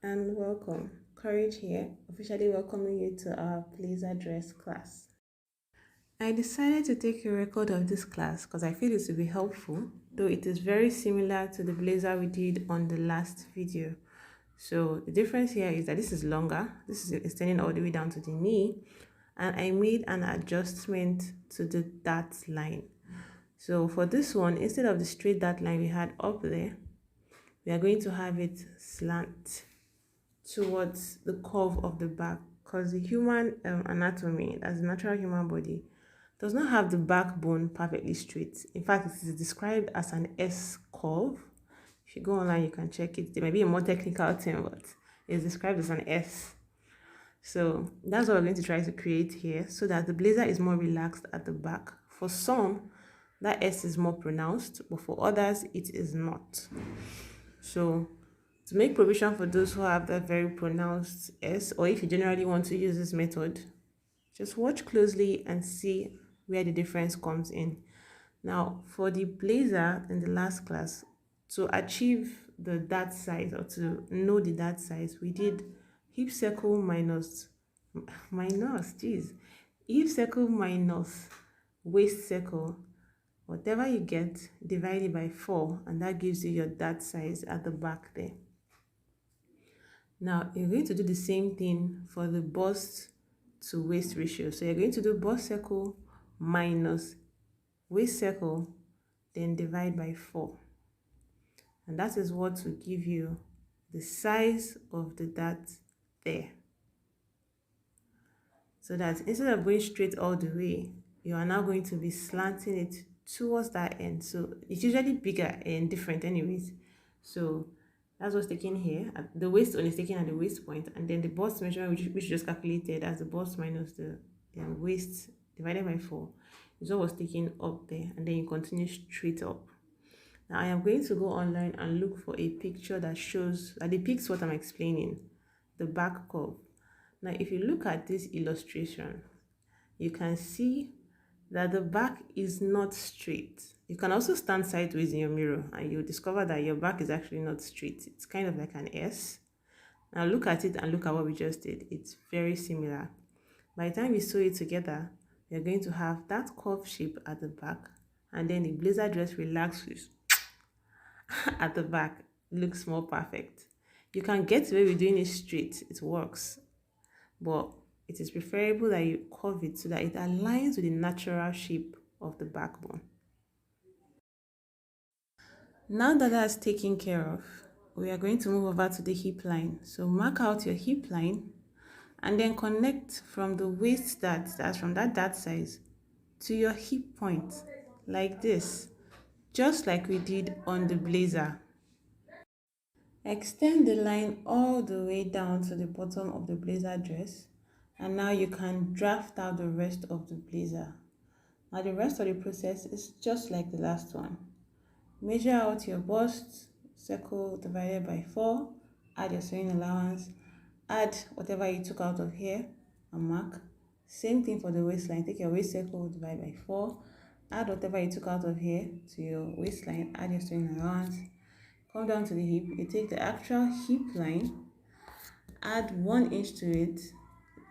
and welcome. Courage here, officially welcoming you to our blazer dress class. I decided to take a record of this class because I feel it will be helpful, though it is very similar to the blazer we did on the last video. So the difference here is that this is longer, this is extending all the way down to the knee, and I made an adjustment to the dart line. So for this one, instead of the straight dart line we had up there, we are going to have it slant towards the curve of the back because the human anatomy, as the natural human body, does not have the backbone perfectly straight. In fact, it is described as an S curve. If you go online, you can check it. There may be a more technical term, but it's described as an S. So that's what we're going to try to create here so that the blazer is more relaxed at the back. For some, that S is more pronounced, but for others, it is not. So to make provision for those who have that very pronounced S, or if you generally want to use this method, just watch closely and see where the difference comes in. Now, for the blazer in the last class, to achieve the dart size or to know the dart size, we did hip circle hip circle minus waist circle. Whatever you get, divide it by 4, and that gives you your dart size at the back there. Now, you're going to do the same thing for the bust to waist ratio. So you're going to do bust circle minus waist circle, then divide by 4. And that is what will give you the size of the dart there. So that instead of going straight all the way, you are now going to be slanting it towards that end. So it's usually bigger and different anyways. So that's what's taken here. The waist one is taken at the waist point, and then the bust measurement, which you just calculated as the bust minus the waist divided by 4, is what was taken up there, and then you continue straight up. Now I am going to go online and look for a picture that depicts what I'm explaining, the back curve. Now if you look at this illustration, you can see that the back is not straight. You can also stand sideways in your mirror and you'll discover that your back is actually not straight. It's kind of like an S. Now look at it and look at what we just did. It's very similar. By the time we sew it together, we're going to have that curve shape at the back, and then the blazer dress relaxes at the back. Looks more perfect. You can get away with doing it straight. It works. But it is preferable that you curve it so that it aligns with the natural shape of the backbone. Now that that's taken care of, we are going to move over to the hip line. So mark out your hip line and then connect from the waist that's from that dart size to your hip point like this, just like we did on the blazer. Extend the line all the way down to the bottom of the blazer dress, and now you can draft out the rest of the blazer. Now the rest of the process is just like the last one. Measure out your bust, circle divided by 4, add your sewing allowance, add whatever you took out of here and mark. Same thing for the waistline. Take your waist circle, divide by 4, add whatever you took out of here to your waistline, add your sewing allowance. Come down to the hip, you take the actual hip line, add 1 inch to it,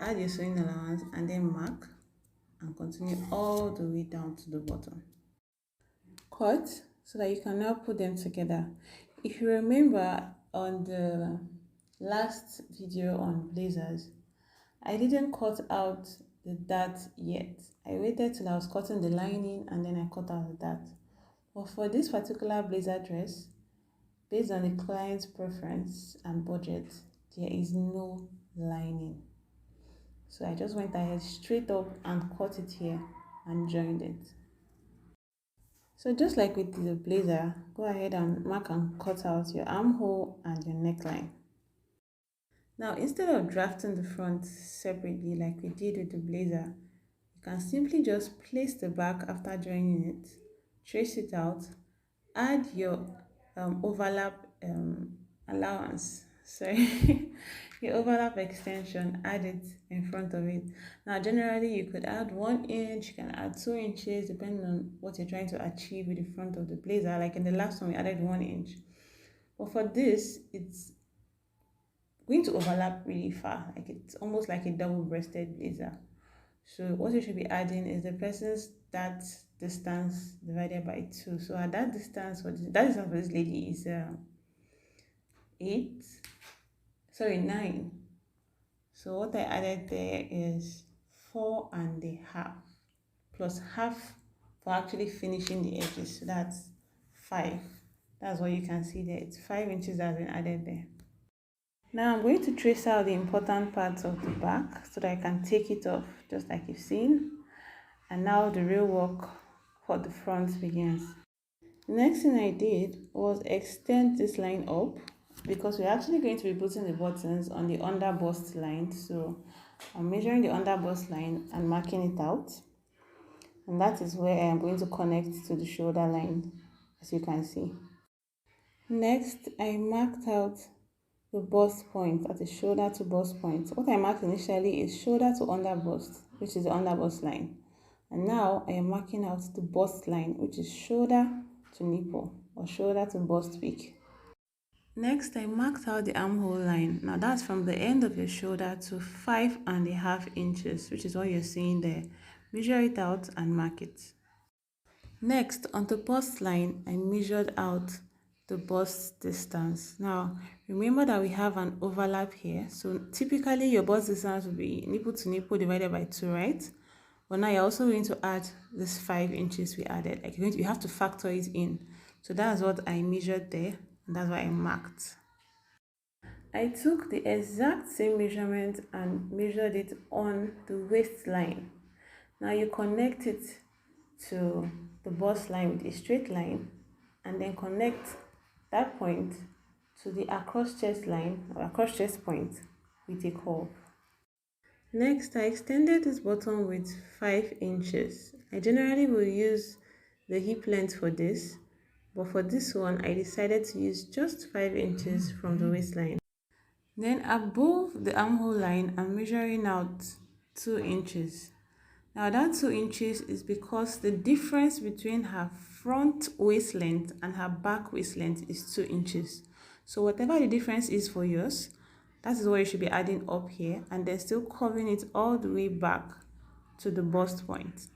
add your sewing allowance, and then mark and continue all the way down to the bottom. Cut so that you can now put them together. If you remember on the last video on blazers, I didn't cut out the dart yet. I waited till I was cutting the lining and then I cut out the dart. But for this particular blazer dress, based on the client's preference and budget, there is no lining. So I just went ahead straight up and cut it here and joined it. So just like with the blazer, go ahead and mark and cut out your armhole and your neckline. Now instead of drafting the front separately like we did with the blazer, you can simply just place the back after joining it, trace it out, add your overlap allowance, sorry, your overlap extension, add it in front of it. Now generally you could add 1 inch, you can add 2 inches depending on what you're trying to achieve with the front of the blazer. Like in the last one we added 1 inch, but for this it's going to overlap really far, like it's almost like a double-breasted blazer. So what you should be adding is the person's that distance divided by 2. So at that distance for this lady is 8, sorry, 9. So what I added there is 4.5 plus half for actually finishing the edges. So that's 5. That's what you can see there. It's 5 inches that has been added there. Now I'm going to trace out the important parts of the back so that I can take it off just like you've seen. And now the real work for the front begins. The next thing I did was extend this line up because we're actually going to be putting the buttons on the under bust line. So I'm measuring the under bust line and marking it out. And that is where I am going to connect to the shoulder line, as you can see. Next, I marked out the bust point at the shoulder to bust point. What I marked initially is shoulder to under bust, which is the under bust line. And now I am marking out the bust line, which is shoulder to nipple or shoulder to bust peak. Next, I marked out the armhole line. Now that's from the end of your shoulder to 5.5 inches, which is what you're seeing there. Measure it out and mark it. Next, on the bust line, I measured out the bust distance. Now, remember that we have an overlap here. So typically your bust distance will be nipple to nipple divided by 2, right? But now you're also going to add this 5 inches we added. Like you have to factor it in. So that's what I measured there, and that's what I marked. I took the exact same measurement and measured it on the waistline. Now you connect it to the bust line with a straight line and then connect that point to the across chest line or across chest point with a curve. Next, I extended this button with 5 inches. I generally will use the hip length for this, but for this one I decided to use just 5 inches from the waistline. Then above the armhole line, I'm measuring out 2 inches. Now that 2 inches is because the difference between her front waist length and her back waist length is 2 inches. So whatever the difference is for yours, that is what you should be adding up here and then still curving it all the way back to the bust point.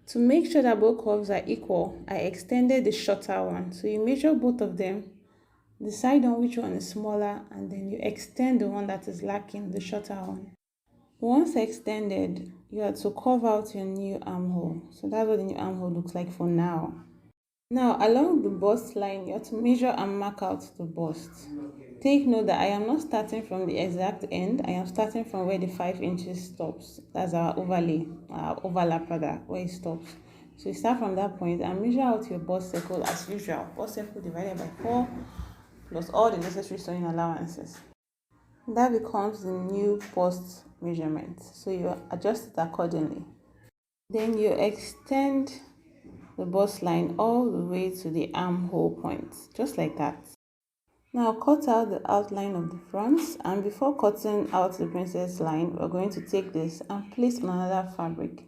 To make sure that both curves are equal, I extended the shorter one. So you measure both of them, decide on which one is smaller, and then you extend the one that is lacking, the shorter one. Once extended, you have to curve out your new armhole. So that's what the new armhole looks like for now. Now, along the bust line, you have to measure and mark out the bust. Take note that I am not starting from the exact end. I am starting from where the 5 inches stops. That's our overlap rather, where it stops. So you start from that point and measure out your bust circle as usual. Bust circle divided by 4 plus all the necessary sewing allowances. That becomes the new bust measurement. So you adjust it accordingly. Then you extend the bust line all the way to the armhole point, just like that. Now cut out the outline of the front, and before cutting out the princess line, we're going to take this and place on another fabric.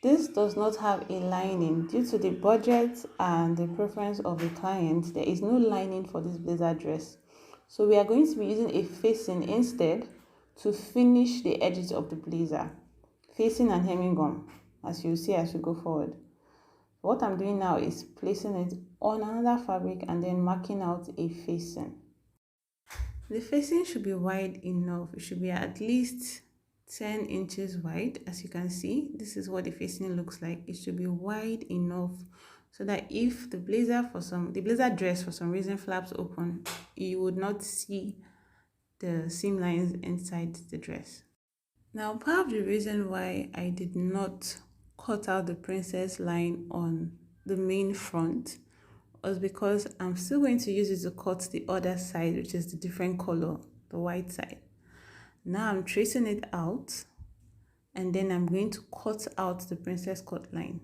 This does not have a lining. Due to the budget and the preference of the client, there is no lining for this blazer dress. So we are going to be using a facing instead to finish the edges of the blazer. Facing and hemming gum, as you'll see as we go forward. What I'm doing now is placing it on another fabric and then marking out a facing. The facing should be wide enough. It should be at least 10 inches wide. As you can see, this is what the facing looks like. It should be wide enough so that if the blazer dress for some reason flaps open, you would not see the seam lines inside the dress. Now, part of the reason why I did not cut out the princess line on the main front was because I'm still going to use it to cut the other side, which is the different color, the white side. Now I'm tracing it out and then I'm going to cut out the princess cut line.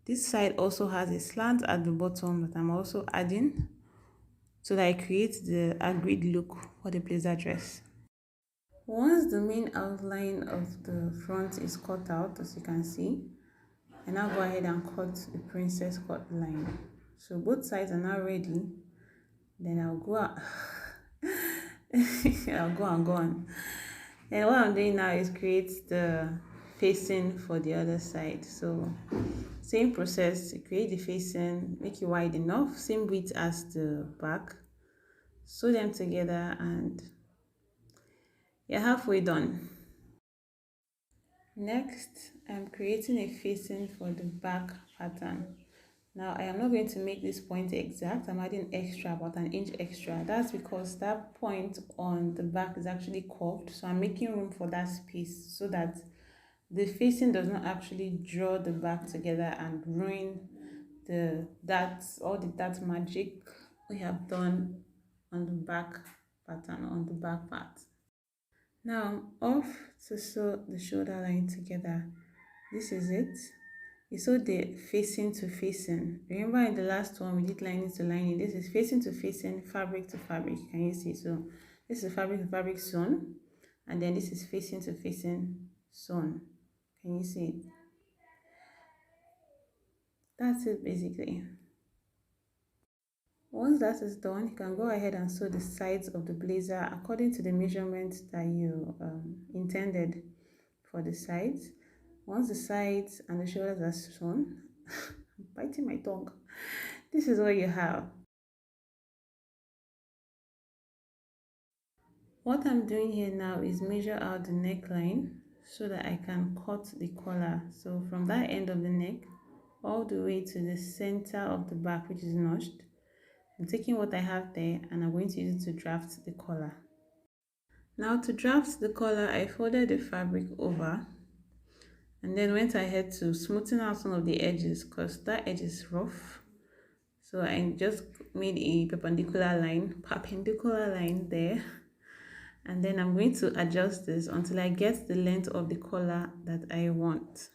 This side also has a slant at the bottom that I'm also adding so that I create the agreed look for the blazer dress. Once the main outline of the front is cut out, as you can see, I now go ahead and cut the princess cut line. So both sides are now ready. Then I'll go out. I'll go on, go on. And what I'm doing now is create the facing for the other side. So same process, create the facing, make it wide enough, same width as the back, sew them together, and you're halfway done. Next, I'm creating a facing for the back pattern. Now, I am not going to make this point exact. I'm adding extra, about an inch extra. That's because that point on the back is actually curved. So I'm making room for that space so that the facing does not actually draw the back together and ruin that magic we have done on the back pattern, on the back part. Now, off to sew the shoulder line together. This is it. You sew the facing to facing. Remember in the last one we did lining to lining. This is facing to facing, fabric to fabric. Can you see? So this is fabric to fabric sewn, and then this is facing to facing sewn. Can you see it? That's it basically. Once that is done, you can go ahead and sew the sides of the blazer according to the measurements that you intended for the sides. Once the sides and the shoulders are sewn, I'm biting my tongue. This is what you have. What I'm doing here now is measure out the neckline so that I can cut the collar. So from that end of the neck all the way to the center of the back, which is notched, I'm taking what I have there and I'm going to use it to draft the collar. Now to draft the collar, I folded the fabric over and then went ahead to smoothen out some of the edges because that edge is rough. So I just made a perpendicular line there, and then I'm going to adjust this until I get the length of the collar that I want.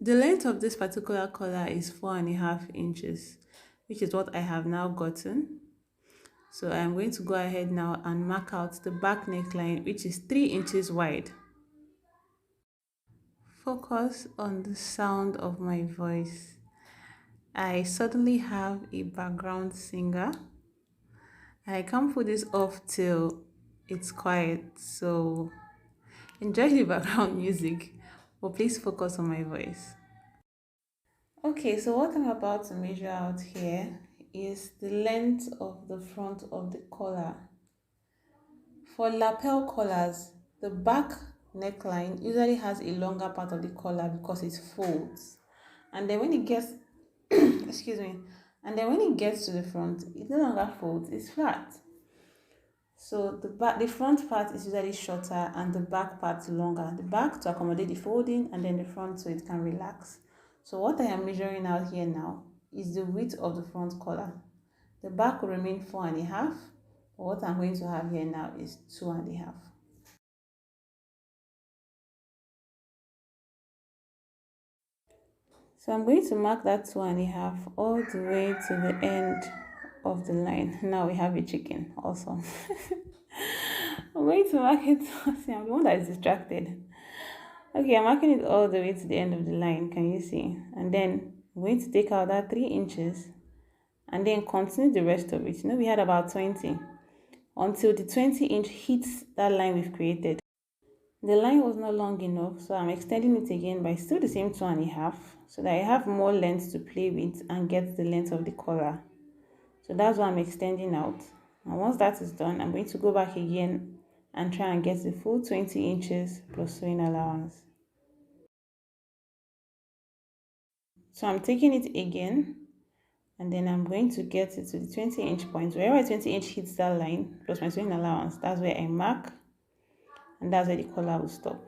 The length of this particular collar is 4.5 inches, which is what I have now gotten. So I'm going to go ahead now and mark out the back neckline, which is 3 inches wide. Focus on the sound of my voice. I suddenly have a background singer. I can't put this off till it's quiet, so enjoy the background music, but please focus on my voice. Okay, so what I'm about to measure out here is the length of the front of the collar. For lapel collars, the back neckline usually has a longer part of the collar because it folds. And then when it gets, excuse me, and then when it gets to the front, it no longer folds, it's flat. So the front part is usually shorter and the back part longer. The back to accommodate the folding and then the front so it can relax. So what I am measuring out here now is the width of the front collar. The back will remain 4.5, but what I'm going to have here now is 2.5. So I'm going to mark that 2.5 all the way to the end of the line. Now we have a chicken. Awesome. I'm going to mark it. See, I'm the one that is distracted. Okay, I'm marking it all the way to the end of the line. Can you see? And then I'm going to take out that 3 inches and then continue the rest of it. You know, we had about 20 until the 20-inch hits that line we've created. The line was not long enough, so I'm extending it again by still the same 2.5 so that I have more length to play with and get the length of the collar. So that's what I'm extending out. And once that is done, I'm going to go back again and try and get the full 20 inches plus sewing allowance. So I'm taking it again and then I'm going to get it to the 20-inch point. Wherever 20-inch hits that line plus my sewing allowance, that's where I mark and that's where the collar will stop.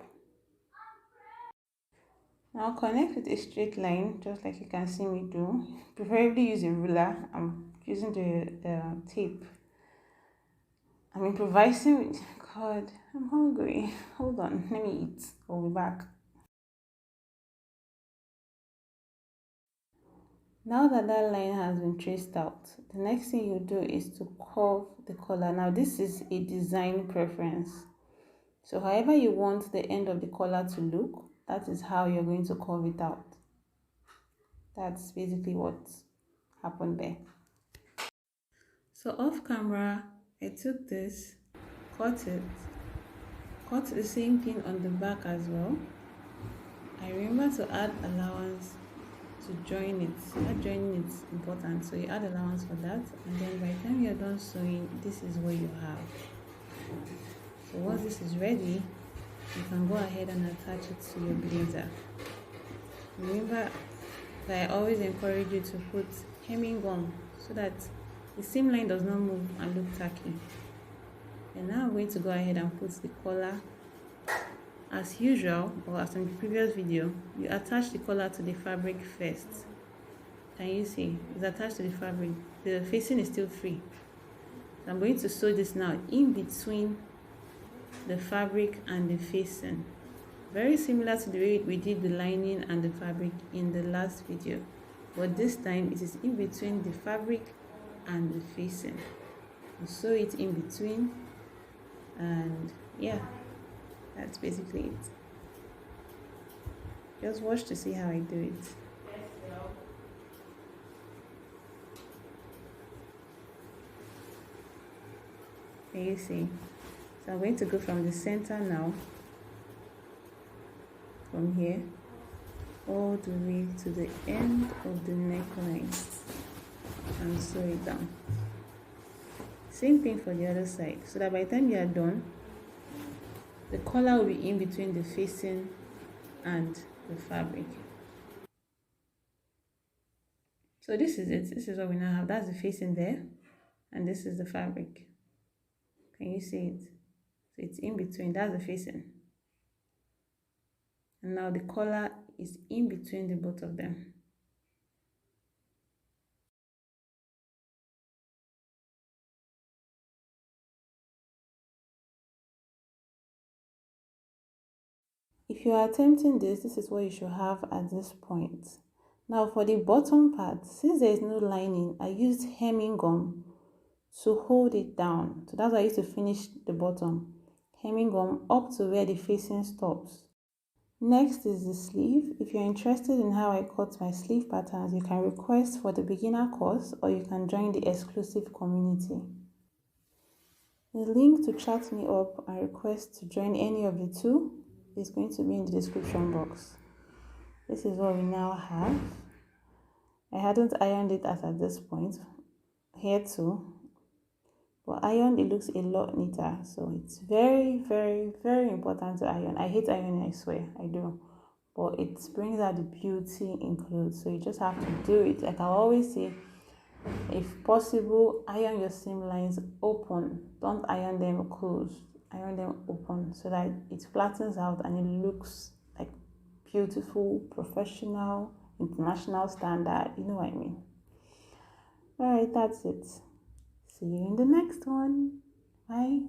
Now connect with a straight line, just like you can see me do. Preferably use a ruler. I'm using the tape. I'm improvising with, God, I'm hungry. Hold on, let me eat. I'll be back. Now that that line has been traced out, the next thing you do is to curve the collar. Now this is a design preference. So however you want the end of the collar to look, that is how you're going to curve it out. That's basically what happened there. So off camera, I took this, cut the same thing on the back as well. I remember to add allowance to join it. That joining is important, so you add allowance for that, and then by the time you're done sewing, this is what you have. So once this is ready, you can go ahead and attach it to your blazer. Remember that I always encourage you to put hemming gum so that the seam line does not move and look tacky. And now I'm going to go ahead and put the collar. As usual, or as in the previous video, you attach the collar to the fabric first. Can you see? It's attached to the fabric. The facing is still free. So I'm going to sew this now in between the fabric and the facing. Very similar to the way we did the lining and the fabric in the last video. But this time it is in between the fabric and the facing. You sew it in between, and yeah, that's basically it. Just watch to see how I do it. Can you see? So I'm going to go from the center now, from here, all the way to the end of the neckline, and sew it down. Same thing for the other side, so that by the time you are done, the collar will be in between the facing and the fabric. So this is it. This is what we now have. That's the facing there, and this is the fabric. Can you see it? So it's in between. That's the facing. And now the collar is in between the both of them. If you are attempting this is what you should have at this point. Now for the bottom part, since there is no lining, I used hemming gum to hold it down. So that's why I used to finish the bottom. Hemming gum up to where the facing stops. Next is the sleeve. If you're interested in how I cut my sleeve patterns, you can request for the beginner course, or you can join the exclusive community. The link to chat me up and request to join any of the two is going to be in the description box. This is what we now have. I hadn't ironed it at this point, here too, but ironed it looks a lot neater. So it's very, very, very important to iron. I hate ironing, I swear, I do, but it brings out the beauty in clothes. So you just have to do it. Like I always say, if possible, iron your seam lines open. Don't iron them closed. Iron them open so that it flattens out and it looks like beautiful, professional, international standard. You know what I mean? All right, that's it. See you in the next one. Bye.